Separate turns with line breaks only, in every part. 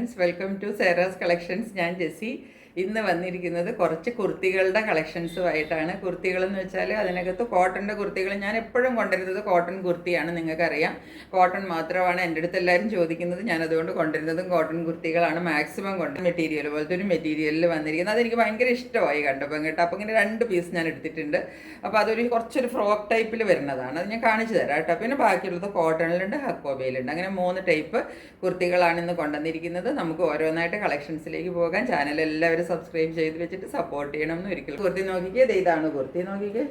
Friends, welcome to Sera's collections. ഞാൻ ജെസ്സി. ഇന്ന് വന്നിരിക്കുന്നത് കുറച്ച് കുർത്തികളുടെ കളക്ഷൻസുമായിട്ടാണ്. കുർത്തികളെന്ന് വെച്ചാൽ അതിനകത്ത് കോട്ടൻ്റെ കുർത്തികൾ. ഞാൻ എപ്പോഴും കൊണ്ടുവരുന്നത് കോട്ടൺ കുർത്തിയാണ്. നിങ്ങൾക്കറിയാം, കോട്ടൺ മാത്രമാണ് എൻ്റെ അടുത്ത് എല്ലാവരും ചോദിക്കുന്നത്. ഞാൻ അതുകൊണ്ട് കൊണ്ടുവരുന്നതും കോട്ടൺ കുർത്തികളാണ്. മാക്സിമം കൊണ്ട് മെറ്റീരിയൽ പോലത്തെ ഒരു മെറ്റീരിയലിൽ വന്നിരിക്കുന്നത്. അതെനിക്ക് ഭയങ്കര ഇഷ്ടമായി കണ്ടപ്പോൾ കേട്ടോ. അപ്പോൾ ഇങ്ങനെ 2 പീസ് ഞാൻ എടുത്തിട്ടുണ്ട്. അപ്പോൾ അതൊരു കുറച്ചൊരു ഫ്രോക്ക് ടൈപ്പിൽ വരുന്നതാണ്. അത് ഞാൻ കാണിച്ചു തരാം കേട്ടോ. പിന്നെ ബാക്കിയുള്ളത് കോട്ടണിലുണ്ട്, ഹക്കോബയിലുണ്ട്. അങ്ങനെ 3 ടൈപ്പ് കുർത്തികളാണ് ഇന്ന് കൊണ്ടുവന്നിരിക്കുന്നത്. നമുക്ക് ഓരോന്നായിട്ട് കളക്ഷൻസിലേക്ക് പോകാം. ചാനൽ എല്ലാവരും സബ്സ്ക്രൈബ് ചെയ്ത് വെച്ചിട്ട് സപ്പോർട്ട് ചെയ്യണം എന്ന് ഒരിക്കലും. കുർത്തി നോക്കിക്കേ, ഇതാണ് കുർത്തി നോക്കിക്കേ.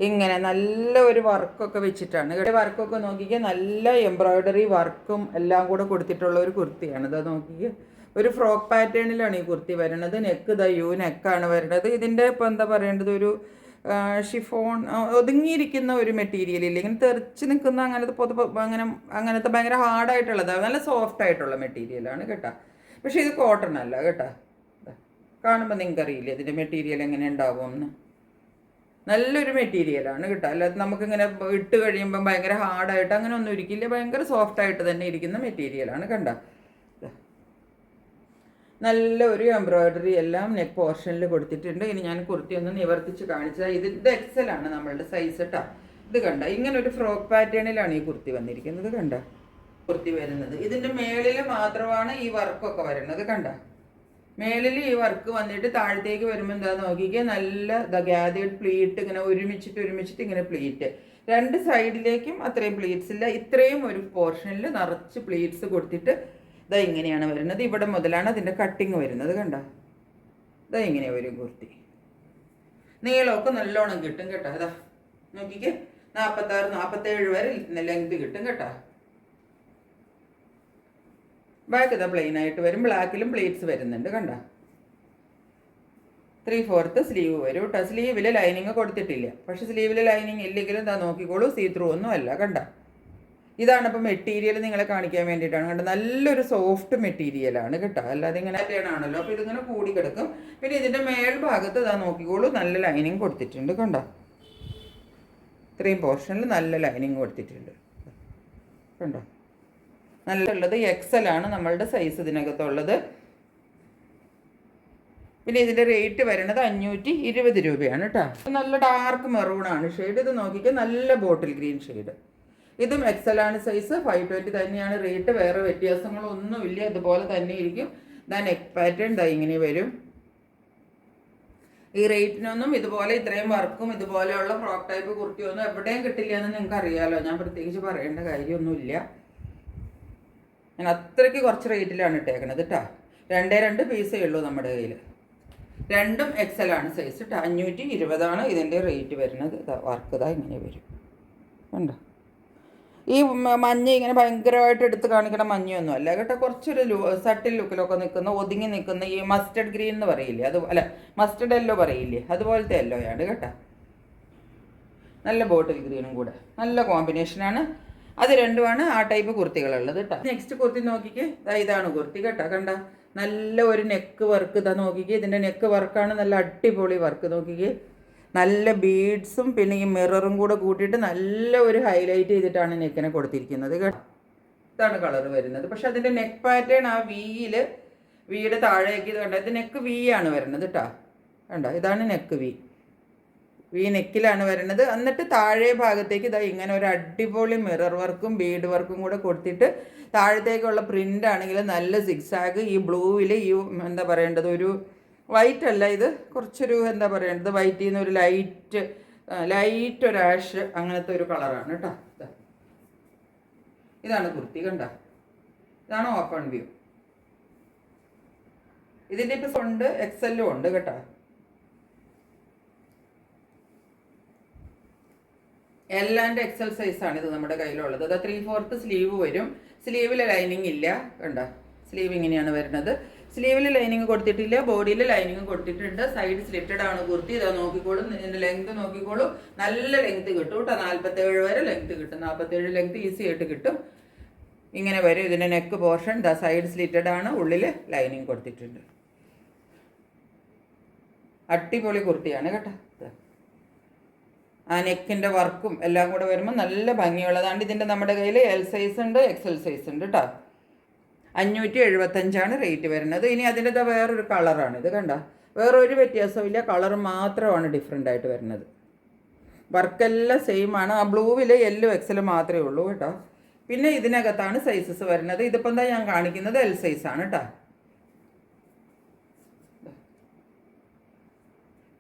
ഇങ്ങനെ നല്ല ഒരു വർക്കൊക്കെ വെച്ചിട്ടാണ്. വർക്കൊക്കെ നോക്കിക്കേ, നല്ല എംബ്രോയ്ഡറി വർക്കും എല്ലാം കൂടെ കൊടുത്തിട്ടുള്ള ഒരു കുർത്തിയാണ്. ഇതാ നോക്കിക്കേ, ഒരു ഫ്രോക്ക് പാറ്റേണിലാണ് ഈ കുർത്തി വരുന്നത്. നെക്ക് ദ യു നെക്കാണ് വരുന്നത്. ഇതിൻ്റെ ഇപ്പോൾ എന്താ പറയേണ്ടത്, ഒരു ഷിഫോൺ ഒതുങ്ങിയിരിക്കുന്ന ഒരു മെറ്റീരിയൽ ഇല്ല, ഇങ്ങനെ തെറിച്ച് നിൽക്കുന്ന അങ്ങനത്തെ അങ്ങനത്തെ ഭയങ്കര ഹാർഡായിട്ടുള്ളതാണ്. നല്ല സോഫ്റ്റ് ആയിട്ടുള്ള മെറ്റീരിയലാണ് കേട്ടോ. പക്ഷേ ഇത് കോട്ടൺ അല്ല കേട്ടോ. കാണുമ്പോൾ നിങ്ങൾക്കറിയില്ല ഇതിൻ്റെ മെറ്റീരിയൽ എങ്ങനെ ഉണ്ടാവുമെന്ന്. നല്ലൊരു മെറ്റീരിയലാണ് കേട്ടോ. അല്ലാതെ നമുക്കിങ്ങനെ ഇട്ട് കഴിയുമ്പം ഭയങ്കര ഹാർഡായിട്ട് അങ്ങനെ ഒന്നും ഇരിക്കില്ല. ഭയങ്കര സോഫ്റ്റായിട്ട് തന്നെ ഇരിക്കുന്ന മെറ്റീരിയലാണ് കണ്ടോ. നല്ല ഒരു എംബ്രോയ്ഡറി എല്ലാം നെക്ക് പോർഷനിൽ കൊടുത്തിട്ടുണ്ട്. ഇനി ഞാൻ കുർത്തി ഒന്ന് നിവർത്തിച്ച് കാണിച്ചാൽ ഇത് എക്സലാണ് നമ്മളുടെ സൈസ് കേട്ടോ. ഇത് കണ്ട, ഇങ്ങനെ ഒരു ഫ്രോക്ക് പാറ്റേണിലാണ് ഈ കുർത്തി വന്നിരിക്കുന്നത് കണ്ട. കുർത്തി വരുന്നത് ഇതിൻ്റെ മേളിൽ മാത്രമാണ് ഈ വർക്കൊക്കെ വരുന്നത് കണ്ട. മേളിൽ ഈ വർക്ക് വന്നിട്ട് താഴത്തേക്ക് വരുമ്പോൾ എന്താ നോക്കിക്കുക, നല്ല ഗാദേഡ് പ്ലീറ്റ് ഇങ്ങനെ ഒരുമിച്ചിട്ട് ഇങ്ങനെ പ്ലീറ്റ്. 2 സൈഡിലേക്കും അത്രയും പ്ലീറ്റ്സ് ഇല്ല, ഇത്രയും ഒരു പോർഷനിൽ നിറച്ച് പ്ലീറ്റ്സ് കൊടുത്തിട്ട് ഇതാ ഇങ്ങനെയാണ് വരുന്നത്. ഇവിടെ മുതലാണ് അതിൻ്റെ കട്ടിങ് വരുന്നത് കണ്ട. ഇതാ ഇങ്ങനെ വരും കുർത്തി. നീളമൊക്കെ നല്ലോണം കിട്ടും കേട്ടോ. ഇതാ നോക്കിക്കേ, 46, 47 വരെ ലെങ്ത് കിട്ടും കേട്ടോ. ബാക്ക് ഇതാ പ്ലെയിൻ ആയിട്ട് വരും. ബ്ലാക്കിലും പ്ലേറ്റ്സ് വരുന്നുണ്ട് കണ്ട. 3/4 സ്ലീവ് വരും കേട്ടോ. സ്ലീവിൽ ലൈനിങ് കൊടുത്തിട്ടില്ല. പക്ഷെ സ്ലീവിൽ ലൈനിങ് ഇല്ലെങ്കിലും ഇതാ നോക്കിക്കോളൂ, സീ ത്രൂ ഒന്നും അല്ല കണ്ട. ഇതാണ് ഇപ്പോൾ മെറ്റീരിയൽ നിങ്ങളെ കാണിക്കാൻ വേണ്ടിയിട്ടാണ് കണ്ടത്. നല്ലൊരു സോഫ്റ്റ് മെറ്റീരിയലാണ് കേട്ടോ. അല്ലാതെ ഇങ്ങനെ ആണല്ലോ, അപ്പോൾ ഇതിങ്ങനെ കൂടി കിടക്കും. പിന്നെ ഇതിൻ്റെ മേൽഭാഗത്ത് ഇതാ നോക്കിക്കോളൂ, നല്ല ലൈനിങ് കൊടുത്തിട്ടുണ്ട് കണ്ടോ. ഇത്രയും പോർഷനിൽ നല്ല ലൈനിങ് കൊടുത്തിട്ടുണ്ട് കണ്ടോ. നല്ലുള്ളത് എക്സലാണ് നമ്മളുടെ സൈസ് ഇതിനകത്തുള്ളത്. പിന്നെ ഇതിൻ്റെ റേറ്റ് വരുന്നത് 520 രൂപയാണ് കേട്ടോ. നല്ല ഡാർക്ക് മെറൂണാണ് ഷെയ്ഡ്. ഇത് നോക്കിക്കാൻ നല്ല ബോട്ടിൽ ഗ്രീൻ ഷെയ്ഡ്. ഇതും എക്സലാണ് സൈസ്. 520 തന്നെയാണ് റേറ്റ്. വേറെ വ്യത്യാസങ്ങളൊന്നുമില്ല, ഇതുപോലെ തന്നെ ഇരിക്കും. ഇതാ നെക്ക് പാറ്റേൺ ഇതാ ഇങ്ങനെ വരും. ഈ റേറ്റിനൊന്നും ഇതുപോലെ ഇത്രയും വർക്കും ഇതുപോലെയുള്ള ഫ്രോക്ക് ടൈപ്പ് കുർത്തിയൊന്നും എവിടെയും കിട്ടില്ല എന്ന് നിങ്ങൾക്ക് അറിയാമല്ലോ. ഞാൻ പ്രത്യേകിച്ച് പറയേണ്ട കാര്യമൊന്നുമില്ല. ഞാൻ അത്രയ്ക്ക് കുറച്ച് റേറ്റിലാണ് ഇട്ടേക്കണത് കേട്ടോ. 2 പീസേ ഉള്ളൂ നമ്മുടെ കയ്യിൽ. 2ഉം എക്സലാണ് സൈസ് കേട്ടോ. 520 ഇതിൻ്റെ റേറ്റ് വരുന്നത്. വർക്ക് ഇതാ ഇങ്ങനെ വരും കണ്ടോ. ഈ മഞ്ഞ ഇങ്ങനെ ഭയങ്കരമായിട്ട് എടുത്ത് കാണിക്കണ മഞ്ഞയൊന്നും അല്ല കേട്ടോ. കുറച്ചൊരു സട്ടിൽ ലുക്കിലൊക്കെ നിൽക്കുന്ന, ഒതുങ്ങി നിൽക്കുന്ന ഈ മസ്റ്റർഡ് ഗ്രീൻ എന്ന് പറയില്ലേ, അത് അല്ല മസ്റ്റർഡ് യെല്ലോ പറയില്ലേ, അതുപോലത്തെ യെല്ലോയാണ് കേട്ടോ. നല്ല ബോട്ടിൽ ഗ്രീനും കൂടെ നല്ല കോമ്പിനേഷനാണ്. അത് രണ്ടുമാണ് ആ ടൈപ്പ് കുർത്തികളുള്ളത് കേട്ടോ. നെക്സ്റ്റ് കുർത്തി നോക്കിക്കേ, ഇതാണ് കുർത്തി കേട്ടോ. കണ്ട നല്ല ഒരു നെക്ക് വർക്ക് ഇതാ നോക്കിക്കേ. ഇതിൻ്റെ നെക്ക് വർക്കാണ് നല്ല അടിപൊളി വർക്ക് നോക്കിക്കേ. നല്ല ബീഡ്സും പിന്നെ ഈ മിററും കൂടെ കൂട്ടിയിട്ട് നല്ല ഒരു ഹൈലൈറ്റ് ചെയ്തിട്ടാണ് നെക്കിനെ കൊടുത്തിരിക്കുന്നത് കേട്ടോ. ഇതാണ് കളർ വരുന്നത്. പക്ഷെ അതിൻ്റെ നെക്ക് പാറ്റേൺ ആ വീയുടെ താഴേക്ക് ഇത് കണ്ട, ഇത് നെക്ക് വി ആണ് വരുന്നത് കേട്ടോ. കണ്ടോ, ഇതാണ് നെക്ക് വി നെക്കിലാണ് വരുന്നത്. എന്നിട്ട് താഴെ ഭാഗത്തേക്ക് ഇതാ ഇങ്ങനെ ഒരു അടിപൊളി മിറർ വർക്കും ബീഡ് വർക്കും കൂടെ കൊടുത്തിട്ട് താഴത്തേക്കുള്ള പ്രിൻ്റ് ആണെങ്കിൽ നല്ല സിക്സാഗ്. ഈ ബ്ലൂവിൽ ഈ എന്താ പറയേണ്ടത്, ഒരു വൈറ്റ് അല്ല, ഇത് കുറച്ചൊരു എന്താ പറയേണ്ടത്, വൈറ്റിൽ നിന്ന് ഒരു ലൈറ്റ് ഒരു ആഷ് അങ്ങനത്തെ ഒരു കളറാണ് കേട്ടോ. ഇതാണ് കുർത്തി കണ്ട. ഇതാണ് ഓപ്പൺ വ്യൂ. ഇതിൻ്റെ ഇപ്പം ഉണ്ട്, എക്സെല്ലും ഉണ്ട് കേട്ടോ. എല്ലാൻ്റെ എക്സൽ സൈസാണ് ഇത് നമ്മുടെ കയ്യിലുള്ളത്. അത് 3/4 സ്ലീവ് വരും. സ്ലീവിൽ ലൈനിങ് ഇല്ല കണ്ടോ. സ്ലീവ് ഇങ്ങനെയാണ് വരുന്നത്. സ്ലീവിൽ ലൈനിങ് കൊടുത്തിട്ടില്ല, ബോഡിയിൽ ലൈനിങ് കൊടുത്തിട്ടുണ്ട്. സൈഡ് സ്ലിറ്റഡ് ആണ് കുർത്തി. ഇതാ നോക്കിക്കോളും, ഇതിൻ്റെ ലെങ്ത് നോക്കിക്കോളൂ. നല്ല ലെങ്ത് കിട്ടും കേട്ടോ. 47 വരെ ലെങ്ത് കിട്ടും. 47 ലെങ്ത് ഈസി ആയിട്ട് കിട്ടും. ഇങ്ങനെ വരും. ഇതിൻ്റെ നെക്ക് പോർഷൻ ദാ സൈഡ് സ്ലിറ്റഡ് ആണ്, ഉള്ളിൽ ലൈനിങ് കൊടുത്തിട്ടുണ്ട്. അടിപൊളി കുർത്തിയാണ് കേട്ടോ. ആ നെക്കിൻ്റെ വർക്കും എല്ലാം കൂടെ വരുമ്പോൾ നല്ല ഭംഗിയുള്ളതാണ്. ഇതിൻ്റെ നമ്മുടെ കയ്യിൽ എൽ സൈസ് ഉണ്ട്, എക്സൽ സൈസ് ഉണ്ട് കേട്ടോ. 575 റേറ്റ് വരുന്നത്. ഇനി അതിൻ്റെ വേറൊരു കളറാണ് ഇത്, കണ്ട, വേറൊരു വ്യത്യാസമില്ല, കളർ മാത്രമാണ് ഡിഫറെൻ്റ് ആയിട്ട് വരുന്നത്. വർക്കെല്ലാം സെയിം ആണ്. ആ ബ്ലൂവിൽ യെല്ലോ എക്സൽ മാത്രമേ ഉള്ളൂ കേട്ടോ. പിന്നെ ഇതിനകത്താണ് സൈസസ് വരുന്നത്. ഇതിപ്പോൾ എന്താ ഞാൻ കാണിക്കുന്നത് എൽ സൈസാണ് കേട്ടോ.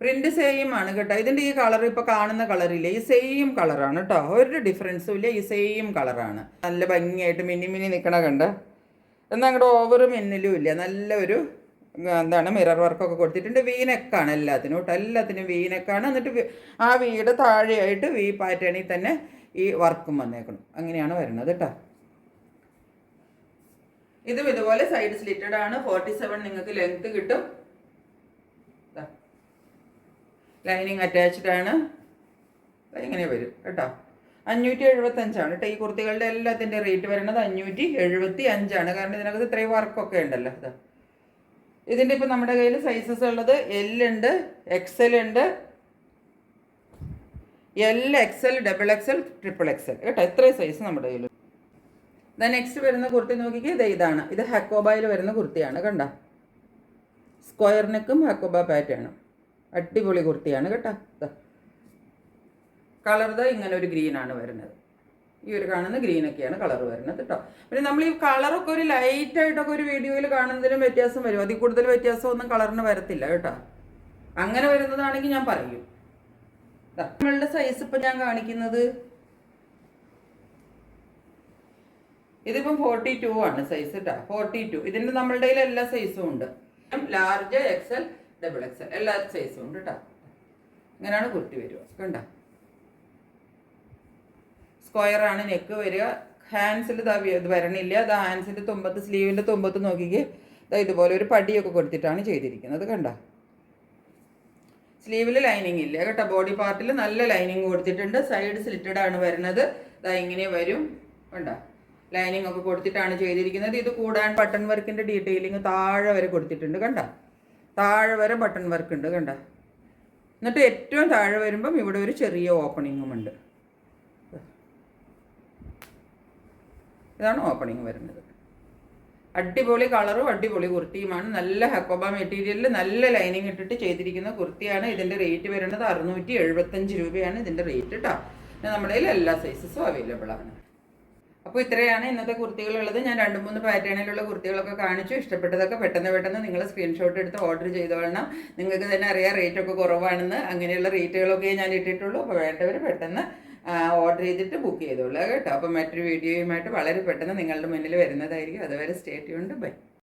പ്രിന്റ് സെയിം ആണ് കേട്ടോ. ഇതിൻ്റെ ഈ കളർ ഇപ്പോൾ കാണുന്ന കളറില്ലേ, ഈ സെയിം കളറാണ് കേട്ടോ, ഒരു ഡിഫറൻസും ഇല്ല, ഈ സെയിം കളറാണ്. നല്ല ഭംഗിയായിട്ട് മിന്നി മിന്നി നിൽക്കണ കണ്ട. എന്നാൽ അങ്ങോട്ട് ഓവർ മിന്നലും ഇല്ല, നല്ലൊരു എന്താണ് മിറർ വർക്കൊക്കെ കൊടുത്തിട്ടുണ്ട്. വീനെക്കാണ് എല്ലാത്തിനും കേട്ടോ, എല്ലാത്തിനും വീനെക്കാണ്. എന്നിട്ട് ആ വീട് താഴെയായിട്ട് വി പാറ്റേണിൽ തന്നെ ഈ വർക്കും വന്നേക്കണം. അങ്ങനെയാണ് വരുന്നത് കേട്ടോ. ഇതും ഇതുപോലെ സൈഡ് സ്ലിറ്റഡ് ആണ്. 47 നിങ്ങൾക്ക് ലെങ്ത് കിട്ടും. ലൈനിങ് അറ്റാച്ച്ഡ് ആണ്. ഇങ്ങനെ വരും കേട്ടോ. 575 കേട്ടോ. ഈ കുർത്തികളുടെ എല്ലാത്തിൻ്റെ റേറ്റ് വരുന്നത് 575. കാരണം ഇതിനകത്ത് ഇത്രയും വർക്കൊക്കെ ഉണ്ടല്ലോ. അതാ ഇതിൻ്റെ ഇപ്പം നമ്മുടെ കയ്യിൽ സൈസസ് ഉള്ളത് എൽ ഉണ്ട്, എക്സൽ ഉണ്ട്, L, XL, double XL, triple XL കേട്ടോ. ഇത്രയും സൈസ് നമ്മുടെ കയ്യിൽ. നെക്സ്റ്റ് വരുന്ന കുർത്തി നോക്കിക്കേ, ഇതാണ്. ഇത് ഹക്കോബയിൽ വരുന്ന കുർത്തിയാണ് കണ്ട. സ്ക്വയർ നെക്കും ഹക്കോബ പാറ്റേണും. അടിപൊളി കുർത്തിയാണ് കേട്ടോ. കളർ ഇങ്ങനെ ഒരു ഗ്രീനാണ് വരുന്നത്. ഈ ഒരു കാണുന്ന ഗ്രീനൊക്കെയാണ് കളർ വരുന്നത് കേട്ടോ. പിന്നെ നമ്മൾ ഈ കളറൊക്കെ ഒരു ലൈറ്റായിട്ടൊക്കെ ഒരു വീഡിയോയിൽ കാണുന്നതിലും വ്യത്യാസം വരും. അതിൽ കൂടുതൽ വ്യത്യാസമൊന്നും കളറിന് വരത്തില്ല കേട്ടോ. അങ്ങനെ വരുന്നതാണെങ്കിൽ ഞാൻ പറയും. നമ്മളുടെ സൈസ് ഇപ്പം ഞാൻ കാണിക്കുന്നത് ഇതിപ്പം 42 ആണ് സൈസ് കേട്ടോ. 42. ഇതിൻ്റെ നമ്മളുടെ കയ്യിൽ എല്ലാ സൈസും ഉണ്ട്. ലാർജ്, എക്സൽ, ഡബിൾ എക്സൽ എല്ലാ സൈസും ഉണ്ട് കേട്ടോ. ഇങ്ങനെയാണ് കുർത്തി വരിക കണ്ട. സ്ക്വയർ ആണ് നെക്ക് വരിക. ഹാൻഡ്സിൽ ഇത് വരണില്ല. അത് ഹാൻഡ്സിൻ്റെ തുമ്പത്ത്, സ്ലീവിൻ്റെ തുമ്പത്ത് നോക്കിക്കേ, ഇതുപോലെ ഒരു പടിയൊക്കെ കൊടുത്തിട്ടാണ് ചെയ്തിരിക്കുന്നത് കണ്ട. സ്ലീവിൽ ലൈനിങ് ഇല്ല കേട്ടോ. ബോഡി പാർട്ടിൽ നല്ല ലൈനിങ് കൊടുത്തിട്ടുണ്ട്. സൈഡ് സ്ലിറ്റഡ് ആണ് വരുന്നത്. ഇങ്ങനെ വരും കണ്ട. ലൈനിങ് ഒക്കെ കൊടുത്തിട്ടാണ് ചെയ്തിരിക്കുന്നത്. ഇത് കൂടാൻ ബട്ടൺ വർക്കിൻ്റെ ഡീറ്റെയിലിങ് താഴെ വരെ കൊടുത്തിട്ടുണ്ട് കണ്ട. താഴെ വരെ ബട്ടൺ വർക്ക് ഉണ്ട് കണ്ട. എന്നിട്ട് ഏറ്റവും താഴെ വരുമ്പം ഇവിടെ ഒരു ചെറിയ ഓപ്പണിങ്ങും ഉണ്ട്. ഇതാണ് ഓപ്പണിങ് വരുന്നത്. അടിപൊളി കളറും അടിപൊളി കുർത്തിയുമാണ്. നല്ല ഹക്കോബ മെറ്റീരിയലിൽ നല്ല ലൈനിങ് ഇട്ടിട്ട് ചെയ്തിരിക്കുന്ന കുർത്തിയാണ്. ഇതിൻ്റെ റേറ്റ് വരുന്നത് 675 രൂപയാണ് ഇതിൻ്റെ റേറ്റ് കേട്ടോ. നമ്മുടെ കയ്യിൽ എല്ലാ സൈസസും അവൈലബിൾ ആണ്. അപ്പോൾ ഇത്രയാണ് ഇന്നത്തെ കുർത്തികളുള്ളത്. ഞാൻ 2-3 പാറ്റേണിലുള്ള കുർത്തികളൊക്കെ കാണിച്ചു. ഇഷ്ടപ്പെട്ടതൊക്കെ പെട്ടെന്ന് നിങ്ങൾ സ്ക്രീൻഷോട്ട് എടുത്ത് ഓർഡർ ചെയ്തോളണം. നിങ്ങൾക്ക് തന്നെ അറിയാം റേറ്റൊക്കെ കുറവാണെന്ന്. അങ്ങനെയുള്ള റേറ്റുകളൊക്കെ ഞാൻ ഇട്ടിട്ടുള്ളൂ. അപ്പോൾ വേണ്ടവർ പെട്ടെന്ന് ഓർഡർ ചെയ്തിട്ട് ബുക്ക് ചെയ്തോളൂ കേട്ടോ. അപ്പോൾ മറ്റൊരു വീഡിയോയുമായിട്ട് വളരെ പെട്ടെന്ന് നിങ്ങളുടെ മുന്നിൽ വരുന്നതായിരിക്കും. അതുവരെ സ്റ്റേ ട്യൂൺഡ്. ബൈ.